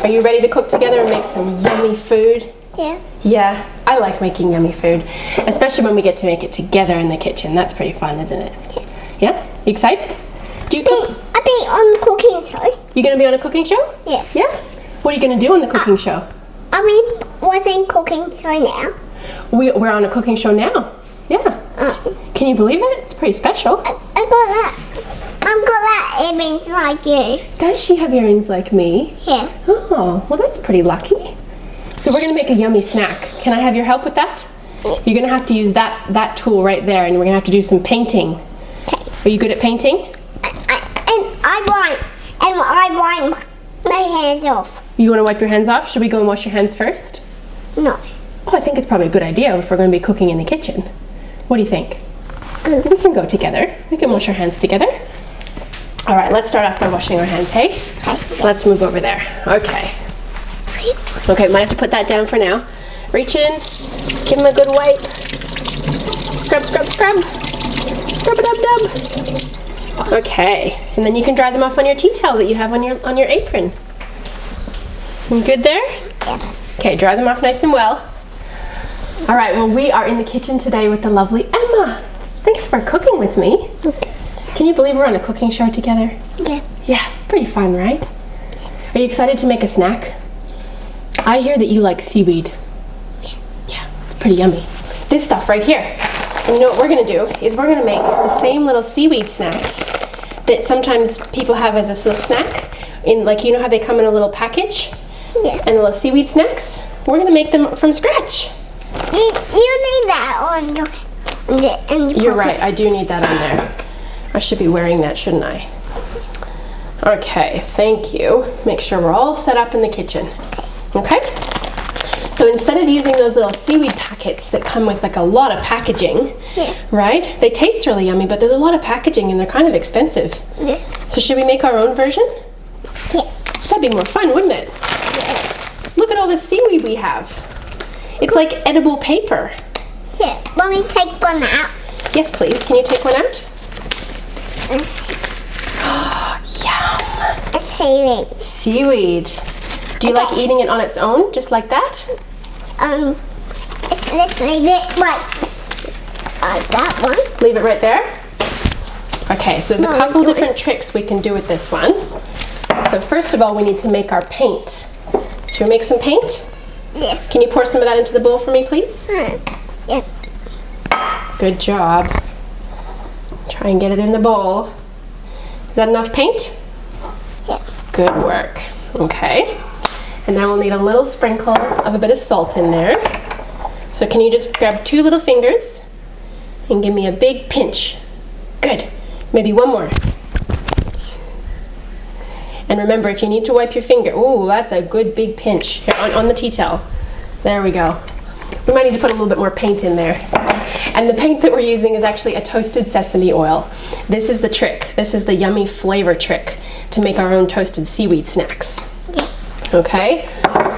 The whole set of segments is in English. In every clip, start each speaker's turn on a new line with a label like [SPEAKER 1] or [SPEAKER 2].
[SPEAKER 1] Are you ready to cook together and make some yummy food?
[SPEAKER 2] Yeah.
[SPEAKER 1] Yeah, I like making yummy food, especially when we get to make it together in the kitchen. That's pretty fun, isn't it? Yeah? You excited? Do you cook?
[SPEAKER 2] I'll be on the cooking show.
[SPEAKER 1] You gonna be on a cooking show?
[SPEAKER 2] Yeah.
[SPEAKER 1] Yeah? What are you gonna do on the cooking show?
[SPEAKER 2] I'll be watching cooking show now.
[SPEAKER 1] We're on a cooking show now. Yeah. Can you believe it? It's pretty special.
[SPEAKER 2] I got that. I've got that earrings like you.
[SPEAKER 1] Does she have earrings like me?
[SPEAKER 2] Yeah.
[SPEAKER 1] Oh, well that's pretty lucky. So we're gonna make a yummy snack. Can I have your help with that? You're gonna have to use that tool right there, and we're gonna have to do some painting.
[SPEAKER 2] Okay.
[SPEAKER 1] Are you good at painting?
[SPEAKER 2] I want my hands off.
[SPEAKER 1] You wanna wipe your hands off? Should we go and wash your hands first?
[SPEAKER 2] No.
[SPEAKER 1] Oh, I think it's probably a good idea if we're gonna be cooking in the kitchen. What do you think?
[SPEAKER 2] Good.
[SPEAKER 1] We can go together. We can wash our hands together. All right, let's start off by washing our hands, hey?
[SPEAKER 2] Okay.
[SPEAKER 1] Let's move over there. Okay. Okay, might have to put that down for now. Reach in, give him a good wipe. Scrub, scrub, scrub. Scrub it up, dub. Okay, and then you can dry them off on your tea towel that you have on your apron. You good there?
[SPEAKER 2] Yeah.
[SPEAKER 1] Okay, dry them off nice and well. All right, well, we are in the kitchen today with the lovely Emma. Thanks for cooking with me. Can you believe we're on a cooking show together?
[SPEAKER 2] Yeah.
[SPEAKER 1] Yeah, pretty fun, right? Are you excited to make a snack? I hear that you like seaweed. Yeah, it's pretty yummy. This stuff right here. And you know what we're gonna do is we're gonna make the same little seaweed snacks that sometimes people have as a little snack. In, like, you know how they come in a little package?
[SPEAKER 2] Yeah.
[SPEAKER 1] And the little seaweed snacks? We're gonna make them from scratch.
[SPEAKER 2] You need that on your
[SPEAKER 1] You're right, I do need that on there. I should be wearing that, shouldn't I? Okay, thank you. Make sure we're all set up in the kitchen. Okay? So instead of using those little seaweed packets that come with like a lot of packaging,
[SPEAKER 2] Yeah.
[SPEAKER 1] right? They taste really yummy, but there's a lot of packaging and they're kind of expensive.
[SPEAKER 2] Yeah.
[SPEAKER 1] So should we make our own version?
[SPEAKER 2] Yeah.
[SPEAKER 1] That'd be more fun, wouldn't it? Look at all the seaweed we have. It's like edible paper.
[SPEAKER 2] Yeah. Let me take one out.
[SPEAKER 1] Yes, please. Can you take one out?
[SPEAKER 2] Let's see.
[SPEAKER 1] Yum!
[SPEAKER 2] It's seaweed.
[SPEAKER 1] Seaweed. Do you like eating it on its own, just like that?
[SPEAKER 2] Let's leave it right. That one.
[SPEAKER 1] Leave it right there? Okay, so there's a
[SPEAKER 2] No,
[SPEAKER 1] couple
[SPEAKER 2] do it.
[SPEAKER 1] different tricks we can do with this one. So first of all, we need to make our paint. Should we make some paint?
[SPEAKER 2] Yeah.
[SPEAKER 1] Can you pour some of that into the bowl for me, please?
[SPEAKER 2] Yeah.
[SPEAKER 1] Good job. Try and get it in the bowl. Is that enough paint?
[SPEAKER 2] Yeah.
[SPEAKER 1] Good work. Okay. And now we'll need a little sprinkle of a bit of salt in there. So can you just grab 2 little fingers and give me a big pinch? Good. Maybe one more. And remember, if you need to wipe your finger, ooh, that's a good big pinch. Here, on the tea towel. There we go. We might need to put a little bit more paint in there. And the paint that we're using is actually a toasted sesame oil. This is the trick. This is the yummy flavor trick to make our own toasted seaweed snacks.
[SPEAKER 2] Yeah.
[SPEAKER 1] Okay,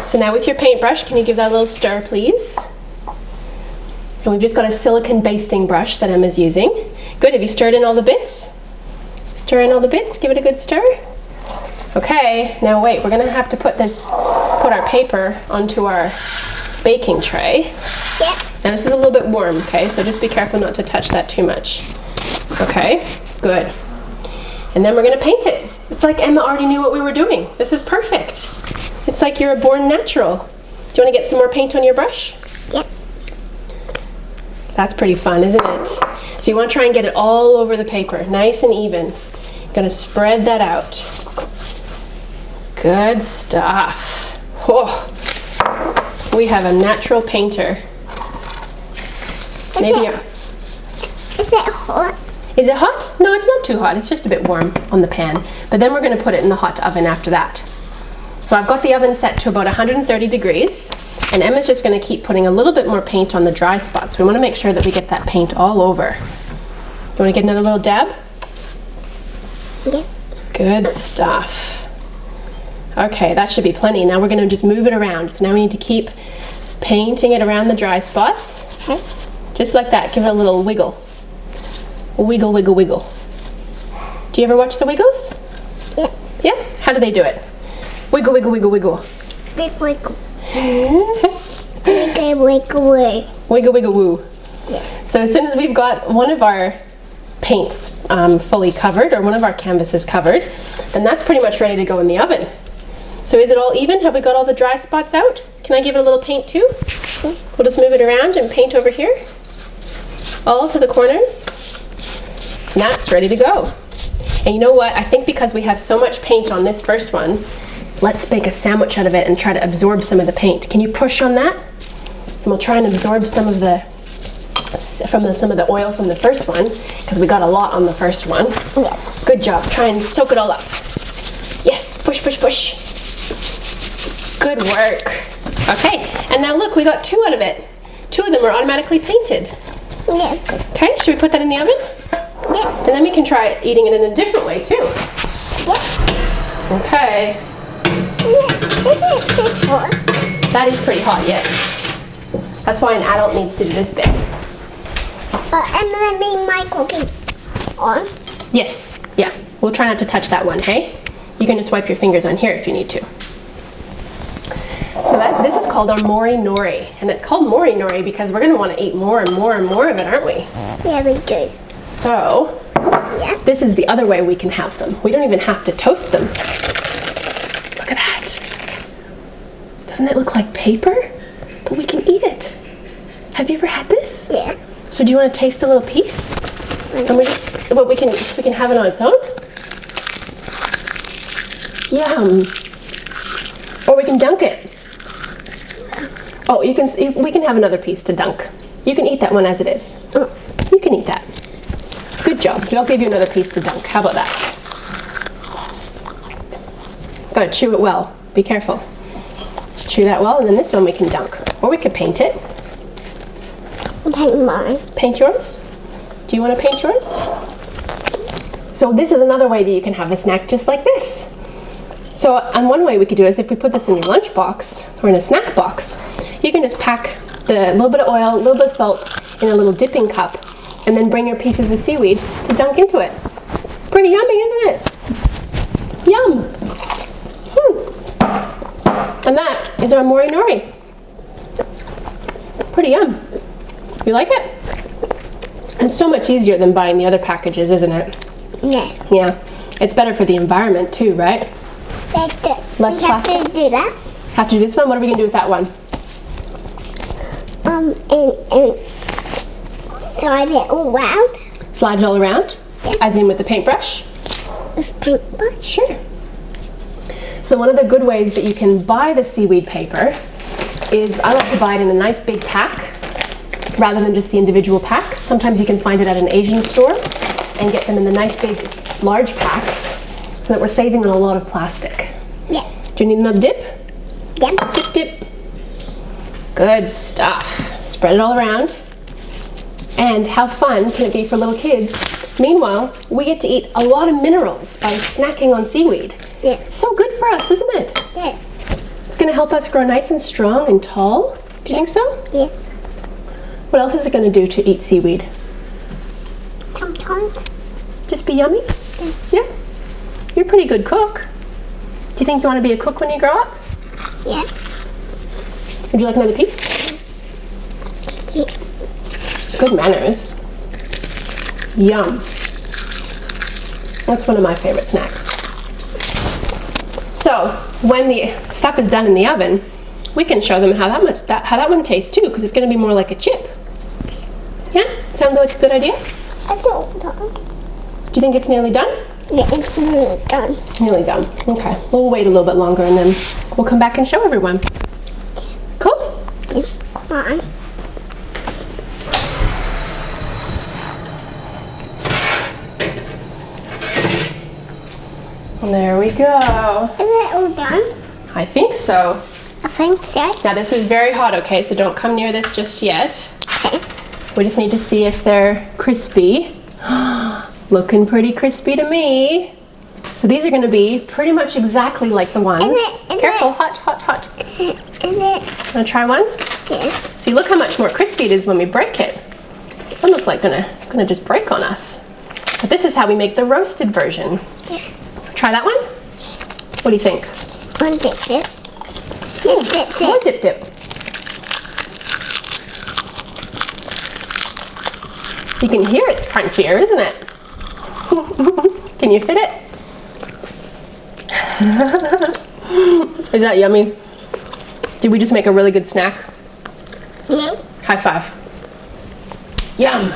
[SPEAKER 1] so now with your paintbrush, can you give that a little stir, please? And we've just got a silicone basting brush that Emma's using. Good, have you stirred in all the bits? Stir in all the bits, give it a good stir. Okay, now wait, we're gonna have to put our paper onto our baking tray.
[SPEAKER 2] Yeah.
[SPEAKER 1] Now this is a little bit warm, okay? So just be careful not to touch that too much. Okay, good. And then we're gonna paint it. It's like Emma already knew what we were doing. This is perfect. It's like you're a born natural. Do you wanna get some more paint on your brush?
[SPEAKER 2] Yeah.
[SPEAKER 1] That's pretty fun, isn't it? So you wanna try and get it all over the paper, nice and even. You're gonna spread that out. Good stuff. Oh, we have a natural painter. Maybe
[SPEAKER 2] Is it hot?
[SPEAKER 1] Is it hot? No, it's not too hot. It's just a bit warm on the pan. But then we're going to put it in the hot oven after that. So I've got the oven set to about 130 degrees. And Emma's just going to keep putting a little bit more paint on the dry spots. We want to make sure that we get that paint all over. You want to get another little dab?
[SPEAKER 2] Yeah.
[SPEAKER 1] Good stuff. Okay, that should be plenty. Now we're going to just move it around. So now we need to keep painting it around the dry spots.
[SPEAKER 2] Okay.
[SPEAKER 1] Just like that. Give it a little wiggle. Wiggle, wiggle, wiggle. Do you ever watch the Wiggles?
[SPEAKER 2] Yeah.
[SPEAKER 1] Yeah? How do they do it? Wiggle, wiggle, wiggle, wiggle.
[SPEAKER 2] big wiggle. Wiggle, wiggle, wiggle.
[SPEAKER 1] Wiggle, wiggle, woo.
[SPEAKER 2] Yeah.
[SPEAKER 1] So as soon as we've got one of our paints fully covered, or one of our canvases covered, then that's pretty much ready to go in the oven. So is it all even? Have we got all the dry spots out? Can I give it a little paint too?
[SPEAKER 2] Okay.
[SPEAKER 1] We'll just move it around and paint over here. All to the corners. And that's ready to go. And you know what? I think because we have so much paint on this first one, let's make a sandwich out of it and try to absorb some of the paint. Can you push on that? And we'll try and absorb some of the oil from the first one, because we got a lot on the first one.
[SPEAKER 2] Yeah.
[SPEAKER 1] Good job. Try and soak it all up. Yes, push, push, push. Good work. Okay, and now look, we got 2 out of it. 2 of them are automatically painted.
[SPEAKER 2] Yeah.
[SPEAKER 1] Okay, should we put that in the oven?
[SPEAKER 2] Yeah.
[SPEAKER 1] And then we can try eating it in a different way too.
[SPEAKER 2] Yeah.
[SPEAKER 1] Okay.
[SPEAKER 2] Is it big one?
[SPEAKER 1] That is pretty hot, yes. That's why an adult needs to do this bit.
[SPEAKER 2] And then make my cooking on.
[SPEAKER 1] Yes, yeah. We'll try not to touch that one, hey? You can just wipe your fingers on here if you need to. So this is called our Mori Nori. And it's called Mori Nori because we're gonna wanna eat more and more and more of it, aren't we?
[SPEAKER 2] Yeah, we do.
[SPEAKER 1] So,
[SPEAKER 2] Yeah.
[SPEAKER 1] this is the other way we can have them. We don't even have to toast them. Look at that. Doesn't it look like paper? But we can eat it. Have you ever had this?
[SPEAKER 2] Yeah.
[SPEAKER 1] So do you want to taste a little piece? And we can have it on its own? Yum. Or we can dunk it. Oh, we can have another piece to dunk. You can eat that one as it is. You can eat that. Good job. I'll give you another piece to dunk. How about that? Gotta chew it well. Be careful. Chew that well, and then this one we can dunk. Or we could paint it.
[SPEAKER 2] Paint mine.
[SPEAKER 1] Paint yours? Do you want to paint yours? So this is another way that you can have the snack just like this. So, and one way we could do is if we put this in your lunch box or in a snack box, you can just pack the little bit of oil, a little bit of salt in a little dipping cup, and then bring your pieces of seaweed to dunk into it. Pretty yummy, isn't it? Yum! And that is our Mori Nori. Pretty yum. You like it? It's so much easier than buying the other packages, isn't it?
[SPEAKER 2] Yeah.
[SPEAKER 1] Yeah. It's better for the environment too, right? Less
[SPEAKER 2] we have
[SPEAKER 1] plastic.
[SPEAKER 2] to do that.
[SPEAKER 1] Have to do this one? What are we going to do with that one?
[SPEAKER 2] And slide it all around
[SPEAKER 1] Slide it all around?
[SPEAKER 2] Yeah.
[SPEAKER 1] As in with the paintbrush?
[SPEAKER 2] with paintbrush.
[SPEAKER 1] Sure. So one of the good ways that you can buy the seaweed paper is I like to buy it in a nice big pack rather than just the individual packs. Sometimes you can find it at an Asian store and get them in the nice big large packs so that we're saving on a lot of plastic.
[SPEAKER 2] Yeah.
[SPEAKER 1] Do you need another dip?
[SPEAKER 2] Yeah.
[SPEAKER 1] Dip, dip. Good stuff. Spread it all around. And how fun can it be for little kids? Meanwhile, we get to eat a lot of minerals by snacking on seaweed.
[SPEAKER 2] Yeah.
[SPEAKER 1] So good for us, isn't it?
[SPEAKER 2] Yeah.
[SPEAKER 1] It's going to help us grow nice and strong and tall. Do you think so?
[SPEAKER 2] Yeah.
[SPEAKER 1] What else is it going to do to eat seaweed?
[SPEAKER 2] Sometimes.
[SPEAKER 1] Just be yummy? Yeah. You're a pretty good cook. Do you think you want to be a cook when you grow up?
[SPEAKER 2] Yeah.
[SPEAKER 1] Would you like another piece?
[SPEAKER 2] Yeah.
[SPEAKER 1] Good manners. Yum. That's one of my favorite snacks. So when the stuff is done in the oven, we can show them how that one tastes too, because it's going to be more like a chip. Yeah? Sound like a good idea?
[SPEAKER 2] I don't know.
[SPEAKER 1] Do you think it's nearly done?
[SPEAKER 2] Yeah, it's nearly done.
[SPEAKER 1] Nearly done. Okay. We'll wait a little bit longer and then we'll come back and show everyone. Cool?
[SPEAKER 2] Come on.
[SPEAKER 1] There we go.
[SPEAKER 2] Is it all done?
[SPEAKER 1] I think so.
[SPEAKER 2] I think so.
[SPEAKER 1] Now this is very hot, okay? So don't come near this just yet.
[SPEAKER 2] Okay.
[SPEAKER 1] We just need to see if they're crispy. Looking pretty crispy to me. So these are going to be pretty much exactly like the ones.
[SPEAKER 2] Is
[SPEAKER 1] Careful,
[SPEAKER 2] it?
[SPEAKER 1] hot, hot, hot.
[SPEAKER 2] Is it?
[SPEAKER 1] Want to try one?
[SPEAKER 2] Yeah.
[SPEAKER 1] See, look how much more crispy it is when we break it. It's almost like gonna just break on us. But this is how we make the roasted version.
[SPEAKER 2] Yeah.
[SPEAKER 1] Try that one? What do you think?
[SPEAKER 2] Want this?
[SPEAKER 1] More dip dip. You can hear it's crunchier, isn't it? Can you fit it? Is that yummy? Did we just make a really good snack?
[SPEAKER 2] Yeah.
[SPEAKER 1] High five. Yum!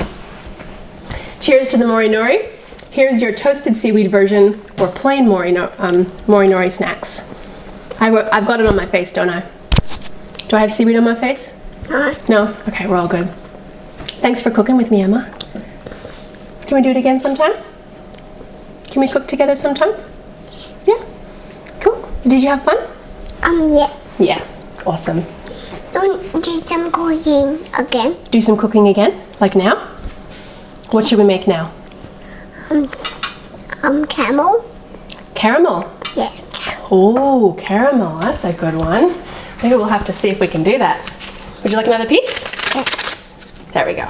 [SPEAKER 1] Cheers to the Mori Nori. Here's your toasted seaweed version or plain Mori Nori snacks. I've got it on my face, don't I? Do I have seaweed on my face?
[SPEAKER 2] No.
[SPEAKER 1] No? Okay, we're all good. Thanks for cooking with me, Emma. Can we do it again sometime? Can we cook together sometime? Yeah? Cool. Did you have fun?
[SPEAKER 2] Yeah.
[SPEAKER 1] Yeah. Awesome.
[SPEAKER 2] Don't do some cooking again.
[SPEAKER 1] Do some cooking again? Like now? What should we make now?
[SPEAKER 2] Camel.
[SPEAKER 1] Caramel.
[SPEAKER 2] Yeah.
[SPEAKER 1] Oh, caramel. That's a good one. Maybe we'll have to see if we can do that. Would you like another piece?
[SPEAKER 2] Yeah.
[SPEAKER 1] There we go.